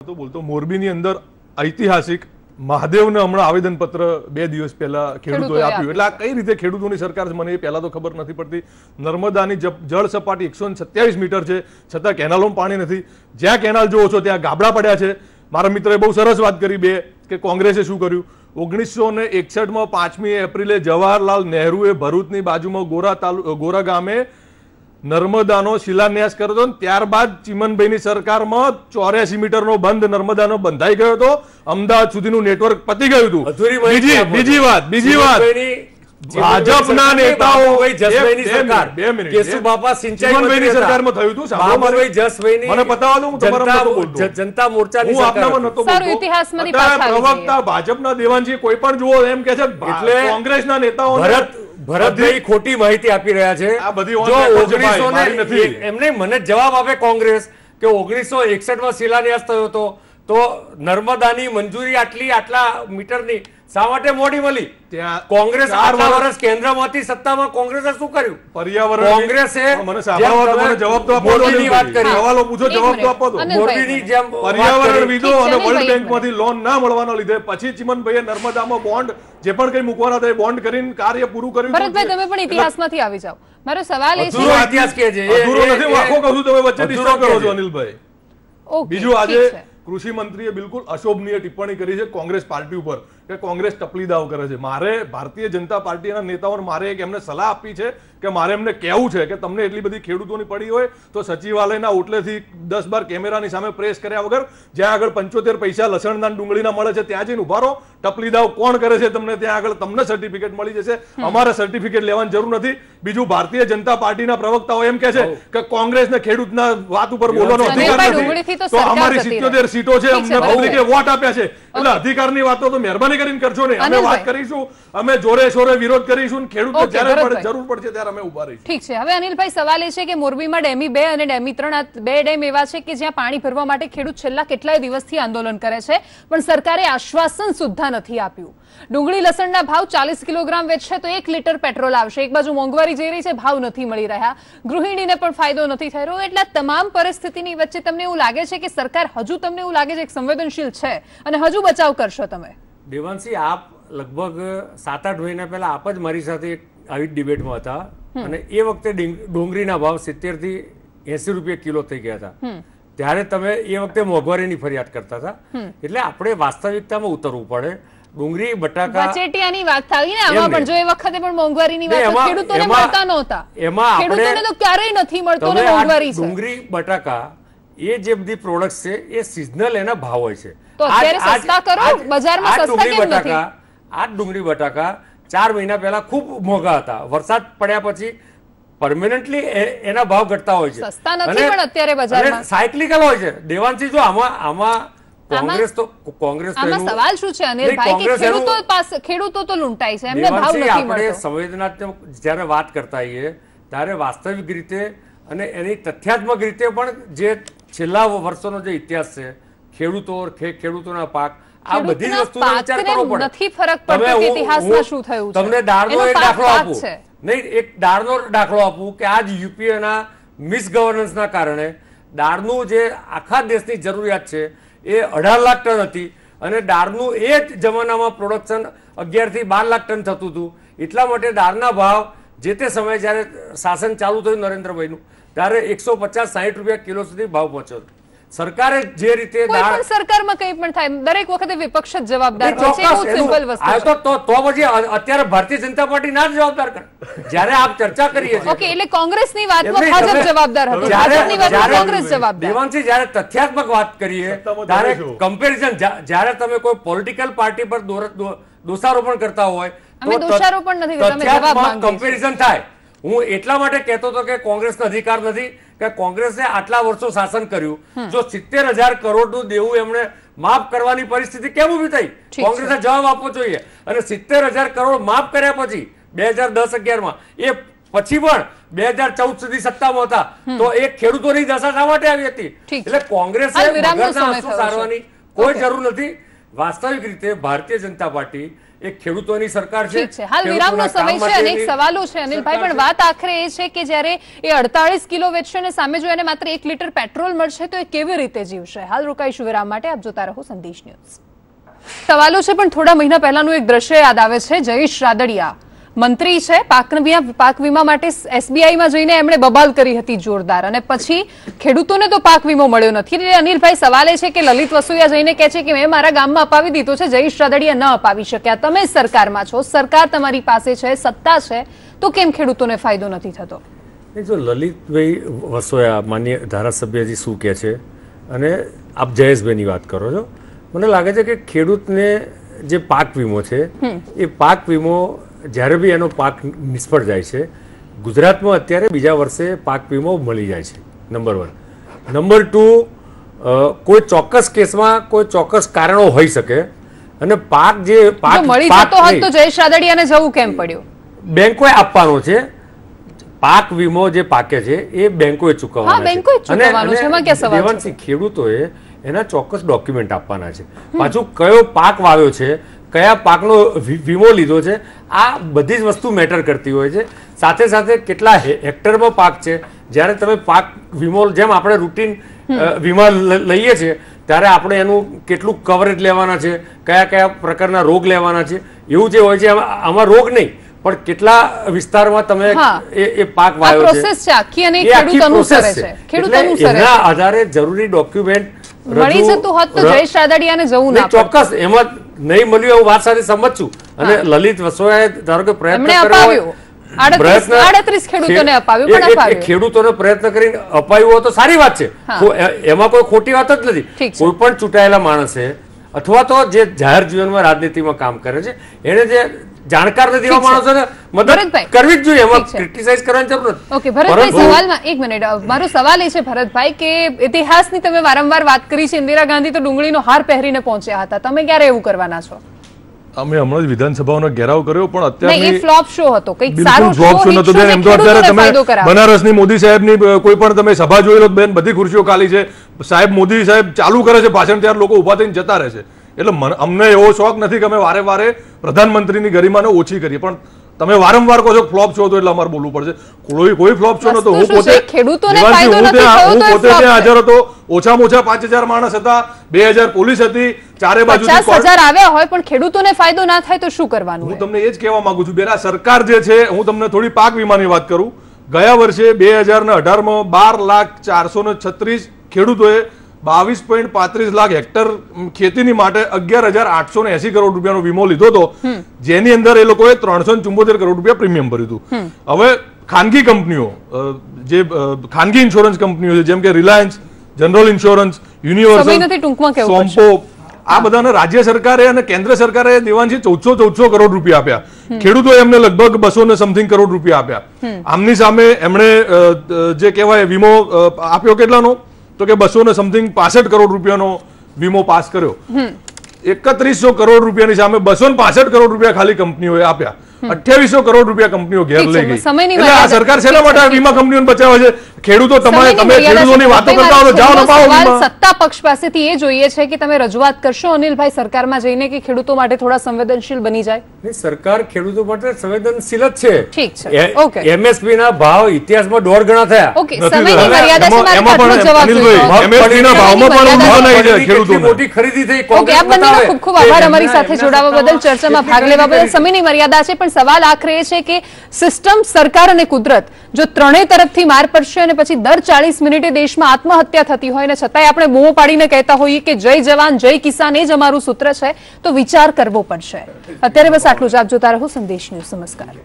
તો બોલતો મોરબીની અંદર ઐતિહાસિક મહાદેવને હમણાં આવેદનપત્ર 2 દિવસ પહેલા ખેડૂતોએ આપ્યું એટલે આ કઈ રીતે ખેડૂતોની સરકાર છે મને એ પહેલા તો ખબર નથી પડતી। નર્મદાની જળ સપાટી 127 મીટર છે છતાં કેનાલોમાં પાણી નથી। જ્યાં કેનાલ જોવો છો ત્યાં ગાબડા પડ્યા છે। મારા મિત્રએ બહુ સરસ વાત કરી બે કે કોંગ્રેસે શું કર્યું। 1961માં 5મી એપ્રિલે જવાહરલાલ નહેરુએ ભરૂચની બાજુમાં ગોરા ગામે નર્મદાનો શિલાન્યાસ કર્યો હતો। ત્યારબાદ ચીમનભાઈની સરકારમાં 84 મીટરનો બંધ નર્મદાનો બંધાઈ ગયો હતો। અમદાવાદ સુધીનું નેટવર્ક પતી ગયું હતું। બીજી વાત ભાજપના નેતાઓ જસભાઈની સરકાર કેશુબાપા સિંચાઈની સરકારમાં થયું હતું। બાબાભાઈ જસભાઈની મને બતાવો તો હું તમારા મતો બોલતો જનતા મોરચાની સરકારમાં નતો બોલતો। સારું ઇતિહાસમાંની પાછા પ્રવક્તા ભાજપના દેવાનજી કોઈ પણ જુઓ એમ કહે છે એટલે કોંગ્રેસના નેતાઓ ભરતભાઈ ખોટી માહિતી આપી રહ્યા છે। જો 1900 એમને મને જવાબ આપે કોંગ્રેસ કે 1961માં શિલાન્યાસ થયો હતો તો નર્મદાની મંજૂરી આટલા મીટરની શા માટે મોડી મળી? કોંગ્રેસ 4 વર્ષ કેન્દ્રમાંથી સત્તામાં કોંગ્રેસે શું કર્યું? પર્યાવરણ કોંગ્રેસે મને સાંભળવા મને જવાબ તો આપો મોરબીની વાત કરી સવાલો પૂછો જવાબ તો આપો તો મોરબીની જેમ પર્યાવરણ વિદો અને વર્લ્ડ બેંકમાંથી લોન ના મળવાના લીધે પછી ચિમનભાઈએ નર્મદામાં બોન્ડ જે પણ કઈ મૂકવાના હતા એ બોન્ડ કરીને કાર્ય પૂરું કર્યું। ભરતભાઈ તમે પણ ઇતિહાસમાંથી આવી જાવ। મારો સવાલ એ છે ઇતિહાસ કે છે અધૂરો નથી હું આખો કહું તમે વચ્ચે ડિસ્ટર્બ કરો છો અનિલભાઈ। બીજું આજે કૃષિ મંત્રીએ બિલકુલ અશોભનીય ટિપ્પણી કરી છે કોંગ્રેસ પાર્ટી ઉપર કે કોંગ્રેસ ટપલી દાવ કરે છે। મારે ભારતીય જનતા પાર્ટીના નેતાઓને મારે એક એમને સલાહ આપી છે કે મારે એમને કહેવું છે કે તમને એટલી બધી ખેડૂતોની પડી હોય તો સચિવાલયના ઓટલેથી 10-12 કેમેરાની સામે પ્રેસ કર્યા વગર જ્યાં આગળ 75 પૈસા લસણના ડુંગળીના મળે છે ત્યાં જઈને ઉભા રહો। ટપલી દાવ કોણ કરે છે તમને ત્યાં આગળ તમને સર્ટિફિકેટ મળી જશે। અમારે સર્ટિફિકેટ લેવાની જરૂર નથી। બીજું ભારતીય જનતા પાર્ટીના પ્રવક્તાઓ એમ કહે છે કે કોંગ્રેસને ખેડૂતના વાત ઉપર બોલવાનો અધિકાર નથી તો અમારી 77 સીટો છે અમને પબ્લિકે વોટ આપ્યા છે એટલે અધિકારની વાતો તો મહેરબાની કરીને કરજો ને। અમે વાત કરીશું અમે જોરે શોરે વિરોધ કરીશું ખેડૂતને જ્યારે જરૂર પડશે ત્યારે અમે ઉભા રહીશું। ઠીક છે। હવે અનિલભાઈ સવાલ એ છે કે મોરબીમાં ડેમી 2 અને ડેમી 3 આ 2 ડેમ એવા છે કે જ્યાં પાણી ભરવા માટે ખેડૂત છેલ્લા કેટલાય દિવસથી આંદોલન કરે છે પણ સરકારે આશ્વાસન સુદ્ધા નથી આપ્યું। ડુંગળી લસણના ભાવ 40 કિલોગ્રામ વેચશે તો 1 લીટર પેટ્રોલ આવશે। એક બાજુ મોંઘવારી જઈ રહી છે ભાવ નથી મળી રહ્યા ગૃહિણીને પણ ફાયદો નથી થઈ રહ્યો। એટલે તમામ પરિસ્થિતિની વચ્ચે તમને એવું લાગે છે કે સરકાર હજુ તમને એવું લાગે છે કે સંવેદનશીલ છે અને હજુ બચાવ કરશો તમે? દેવાંશી આપ લગભગ 7-8 મહિના પહેલા આપ જ મારી સાથે આવી ડિબેટમાં હતા અને એ વખતે ડુંગળીના ભાવ 70 થી 80 રૂપિયા કિલો થઈ ગયા હતા ત્યારે તમે એ વખતે મોંઘવારીની ફરિયાદ કરતા હતા। એટલે આપણે વાસ્તવિકતામાં ઉતરવું પડે। ડુંગળી બટાકા વચેટિયાની વાત થઈ ને આમાં પણ જો એ વખતે પણ મોંઘવારીની વાત ખેડૂતોને મળતા નહોતા એમાં ખેડૂતોને તો ક્યારેય નથી મળતો ને મોંઘવારી છે। ડુંગળી બટાકા એ જે બધી પ્રોડક્ટ્સ છે એ સિઝનલ એના ભાવ હોય છે તો અત્યારે સસ્તા કરો બજારમાં સસ્તા કેમ નથી? આ ડુંગળી બટાકા 4 મહિના પહેલા ખૂબ મોંઘા હતા વરસાદ પડ્યા પછી પરમેનન્ટલી એના ભાવ ઘટતા હોય છે સસ્તા નથી પણ અત્યારે બજારમાં સાયકલિકલ હોય છે। દેવાંશી જો આમાં કોંગ્રેસ સવાલ શું છે અનિલભાઈ કે ખેડૂતો તો લૂંટાય છે એમને ભાવ નથી મળતો। આપણે સંવેદનાત્મક જ્યારે વાત કરતા હોઈએ ત્યારે વાસ્તવિક રીતે અને એની તથ્યાત્મક રીતે પણ જે છેલ્લા વર્ષોનો જે ઇતિહાસ છે ખેડૂતોના પાક આ બધી જ વસ્તુનો વિચાર કરવો પડે। નથી ફરક પડતો કે ઇતિહાસમાં શું થયું છે। તમને દાળનો એક દાખલો આપું નહીં એક દાળનો દાખલો આપું કે આજ યુપીએના મિસગવર્નન્સના કારણે દાળનું જે આખા દેશની જરૂરિયાત છે એ 18 લાખ ટન હતી અને દાળનું એ જ જમાનામાં પ્રોડક્શન 11 થી 12 લાખ ટન થતું હતું। એટલા માટે દાળના ભાવ જે તે સમયે જ્યારે શાસન ચાલુ થયું નરેન્દ્રભાઈનું ત્યારે 150-60 રૂપિયા કિલો સુધી ભાવ પહોંચ્યો। સરકારે જે રીતે સરકારમાં કંઈ પણ થાય દરેક વખતે વિપક્ષ જ જવાબદાર હોય છે બહુ સિમ્પલ વસ્તુ તો પછી અત્યારે ભારતીય જનતા પાર્ટી ના જવાબદાર કરે જ્યારે આપ ચર્ચા કરીએ છીએ ઓકે એટલે કોંગ્રેસની વાતમાં ભાજપ જવાબદાર હતી ભાજપની વાતમાં કોંગ્રેસ જવાબદાર। દેવાંશી જ્યારે તથ્યાત્મક વાત કરીએ ત્યારે કમ્પેરિઝન જ્યારે તમે કોઈ પોલિટિકલ પાર્ટી પર દોષારોપણ કરતા હોય અમે દોષારોપણ નથી કરતા અમે જવાબ માંગીએ કમ્પેરિઝન થાય। હું એટલા માટે કહેતો હતો કે કોંગ્રેસનો અધિકાર નથી કે કોંગ્રેસે આટલા વર્ષો શાસન કર્યું જો 70,000 કરોડનું દેવું એમણે માફ કરવાની પરિસ્થિતિ કેમ ઉભી થઈ? કોંગ્રેસે જવાબ આપવો જોઈએ। અને 70,000 કરોડ માફ કર્યા પછી 2010-11માં એ પછી પણ 2014 સુધી સત્તામાં હતા તો એ ખેડૂતોની દશા શા માટે આવી હતી? એટલે કોંગ્રેસે સારવાની કોઈ જરૂર નથી। વાસ્તવિક રીતે ભારતીય જનતા પાર્ટી એક ખેડૂતોની સરકાર છે. હાલ વિરામનો સમય છે, અનેક સવાલો છે અનિલભાઈ, પણ વાત આખરે એ છે કે જ્યારે એ 48 કિલો વેચશે અને સામે જો એને માત્ર 1 લીટર પેટ્રોલ મળશે તો એ કેવી રીતે જીવશે? હાલ રોકાઈશું વિરામ માટે, આપ જોતા રહો સંદેશ ન્યૂઝ. સવાલો છે, પણ થોડા મહિના પહેલાનું એક દ્રશ્ય યાદ આવે છે. જયેશ રાદડિયા મંત્રી છે, પાક વીમા માટે SBIમાં જઈને એમણે બબાલ કરી હતી જોરદાર, અને પછી ખેડૂતોને તો પાક વીમો મળ્યો નથી. એટલે અનિલભાઈ, સવાલ એ છે કે લલિત વસોયા જઈને કહે છે કે મેં મારા ગામમાં અપાવી દીધો છે, જયેશ રાદડિયા ન અપાવી શક્યા. તમે સરકારમાં છો, સરકાર તમારી પાસે છે, સત્તા છે, તો કેમ ખેડૂતોને ફાયદો નથી થતો? જો લલિતભાઈ વસોયા માન્ય ધારાસભ્યજી શું કહે છે અને આપ જયેશભાઈની વાત કરો છો, મને લાગે છે કે ખેડૂતને જે પાક વીમો છે એ પાક વીમો જ્યારે બી એનો પાક નિષ્ફળ જાય છે, ગુજરાતમાં અત્યારે બીજા વર્ષે પાક વીમો મળી જાય છે, નંબર 1. નંબર 2, કોઈ ચોક્કસ કેસમાં કોઈ ચોક્કસ કારણો હોઈ શકે અને પાક જે પાક મળી જતો હોત તો જયેશ રાદડિયાને જવું કેમ પડ્યું? બેંકોએ આપવાનો છે. પાક વીમો જે પાકે છે એ બેંકોએ ચૂકવવાનો છે. દેવાંશી, ખેડૂતોએ એના ચોક્કસ ડોક્યુમેન્ટ આપવાના છે. પાછું કયો પાક વાવ્યો છે, કયા પાકનો વીમો લીધો છે, આ બધી જ વસ્તુ મેટર કરતી હોય છે. સાથે સાથે કેટલા હેક્ટરમાં પાક છે. જ્યારે તમે પાક વીમો, જેમ આપણે રૂટીન વીમા લઈએ છીએ ત્યારે આપણે એનું કેટલું કવરેજ લેવાના છે, કયા કયા પ્રકારના રોગ લેવાના છે, એવું જે હોય છે. આમાં રોગ નહીં, પણ કેટલા વિસ્તારમાં તમે એ પાક વાવ્યો છે, એના આધારે જરૂરી ડોક્યુમેન્ટ મળી જતું હોત તો જયેશ રાદડિયાને જવું ના પડે. ચોક્કસ એમાં નહીં મળ્યું એવું વાત સાથે સમજ છું. અને લલિત વસોયાએ ધારો કે પ્રયત્ન કર્યો, 38 ખેડૂતોને અપાવ્યું, પણ અપાવ્યું. ખેડૂતોને પ્રયત્ન કરીને અપાયું હોય તો સારી વાત છે, એમાં કોઈ ખોટી વાત જ નથી. કોઈ પણ ચૂંટાયેલા માણસે અથવા તો જે જાહેર જીવનમાં રાજનીતિમાં કામ કરે છે એને જે જાણકાર નથી એવા માણસોને મદદ કરવી જ જોઈએ, એમાં ક્રિટિસાઇઝ કરવાની જરૂર નથી. ઓકે ભરતભાઈ, સવાલમાં એક મિનિટ, મારો સવાલ એ છે ભરતભાઈ કે ઇતિહાસની તમે વારંવાર વાત કરી છે. ઇન્દિરા ગાંધી તો ડુંગળીનો હાર પહેરીને પહોંચ્યા હતા, તમે ક્યારે એવું કરવાના છો? અમે હમણાં જ વિધાનસભાનો ઘેરાવ કર્યો, પણ અત્યારે એ ફ્લોપ શો હતો, કંઈક સારો ફ્લોપ શો નતો. એમ તો અત્યારે તમે બનારસની મોદી સાહેબની કોઈ પણ તમે સભા જોઈ લો બેન, બધી ખુરશીઓ ખાલી છે. સાહેબ મોદી સાહેબ ચાલુ કરે છે ભાષણ, ત્યારે લોકો ઉભા થઈને જતા રહે છે. એટલે અમને એવો શોખ નથી કે અમે વારે વારે પ્રધાનમંત્રીની ગરિમાને ઓછી કરીએ, પણ તમે વારંવાર કહો છો ફ્લોપ શો હતો એટલે અમારે બોલવું પડશે. કોઈ ફ્લોપ શો નતો. હું પોતે ત્યાં હાજર હતો. ઓછામાં ઓછા 5000 માણસ હતા, 2000 પોલીસ હતી, ચારે બાજુ 50000 આવ્યા હોય પણ ખેડૂતોને ફાયદો ના થાય તો શું કરવાનું? હું તમને એ જ કહેવા માંગુ છું બેન, આ સરકાર જે છે, હું તમને થોડી પાક વીમાની વાત કરું. ગયા વર્ષે 2018માં 12,436 ખેડૂતોએ 22.35 લાખ હેક્ટર ખેતીની માટે 11,880 કરોડ રૂપિયાનો વીમો લીધો હતો, જેની અંદર એ લોકોએ 374 કરોડ રૂપિયા પ્રીમિયમ ભર્યું હતું. હવે ખાનગી કંપનીઓ, જે ખાનગી ઇન્સ્યોરન્સ કંપનીઓ છે, જેમ કે રિલાયન્સ, જનરલ ઇન્સ્યોરન્સ, યુનિવર્સલ, સોમ્પો, આ બધાને રાજ્ય સરકારે અને કેન્દ્ર સરકારે દેવાંશી 1400 કરોડ રૂપિયા આપ્યા. ખેડૂતોએ એમને લગભગ 200 સમથિંગ કરોડ રૂપિયા આપ્યા. આમની સામે એમણે જે કહેવાય વીમો આપ્યો કેટલાનો, તો કે 200 સમથિંગ 65 કરોડ રૂપિયાનો વીમો પાસ કર્યો. 3100 કરોડ રૂપિયાની સામે 265 કરોડ રૂપિયા ખાલી કંપનીઓએ આપ્યા. 2800 કરોડ રૂપિયા કંપનીઓ ઘેર લઈ ગઈ. એટલે આ સરકાર શેના માટે વીમા કંપનીઓને બચાવે છે? ખેડૂતો તમે ખેડૂતોની વાતો કરતા હો તો જાઓ નપાવો વીમા. સત્તા પક્ષ પાસેથી એ જોઈએ છે કે તમે રજૂઆત કરશો અનિલભાઈ સરકારમાં જઈને કે ખેડૂતો માટે થોડા સંવેદનશીલ બની જાય. સરકાર ખેડૂતો માટે સંવેદનશીલ જ છે. ઠીક છે, ઓકે. એમએસપી ના ભાવ ઇતિહાસમાં 2 ગણા થયા. ઓકે, સમયની મર્યાદા છે, મારે આટલો જવાબ જોઈએ. એમએસપી ના ભાવમાં પણ ભાવ નહીં છે ખેડૂતોને. મોટી ખરીદી થઈ. ઓકે, આપ બંનેનો ખૂબ ખૂબ આભાર અમારી સાથે જોડાવા બદલ, ચર્ચામાં ભાગ લેવા બદલ. સમયની મર્યાદા છે, પણ સવાલ આખરે એ છે કે સિસ્ટમ, સરકાર અને કુદરત જો ત્રણેય તરફથી માર પડશે અને પછી દર 40 મિનિટે દેશમાં આત્મહત્યા થતી હોય ને છતાંય આપણે બૂમો પાડીને કહેતા હોઈએ કે જય જવાન જય કિસાન, એ જ અમારું સૂત્ર છે, તો વિચાર કરવો પડશે. અત્યારે બસ આટલું જ. આપ જોતા રહો સંદેશ ન્યૂઝ. નમસ્કાર.